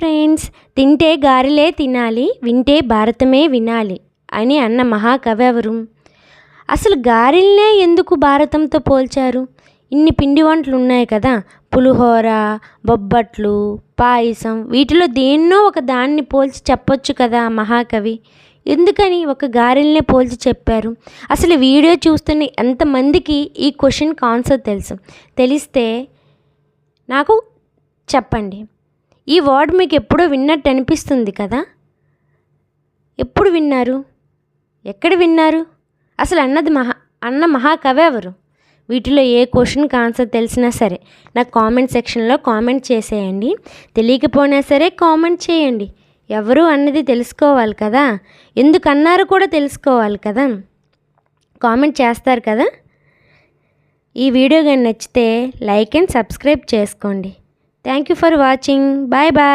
Friends, తింటే గారెలే తినాలి, వింటే భారతమే వినాలి అని అన్న మహాకవి ఎవరు? అసలు గారెలనే ఎందుకు భారతంతో పోల్చారు? ఇన్ని పిండి వంటలు ఉన్నాయి కదా, పులిహోర, బొబ్బట్లు, పాయసం, వీటిలో దేన్నో ఒక దాన్ని పోల్చి చెప్పొచ్చు కదా మహాకవి. ఎందుకని ఒక గారెలనే పోల్చి చెప్పారు? అసలు వీడియో చూస్తున్న ఎంతమందికి ఈ క్వశ్చన్కి ఆన్సర్ తెలుసు? తెలిస్తే నాకు చెప్పండి. ఈ వర్డ్ మీకు ఎప్పుడో విన్నట్టు అనిపిస్తుంది కదా. ఎప్పుడు విన్నారు? ఎక్కడ విన్నారు? అసలు అన్న మహాకవి ఎవరు? వీటిలో ఏ క్వశ్చన్కి ఆన్సర్ తెలిసినా సరే నాకు కామెంట్ సెక్షన్లో కామెంట్ చేసేయండి. తెలియకపోయినా సరే కామెంట్ చేయండి. ఎవరు అన్నది తెలుసుకోవాలి కదా, ఎందుకన్నారు కూడా తెలుసుకోవాలి కదా. కామెంట్ చేస్తారు కదా. ఈ వీడియో కానీ నచ్చితే లైక్ అండ్ సబ్స్క్రైబ్ చేసుకోండి. Thank you for watching. Bye bye.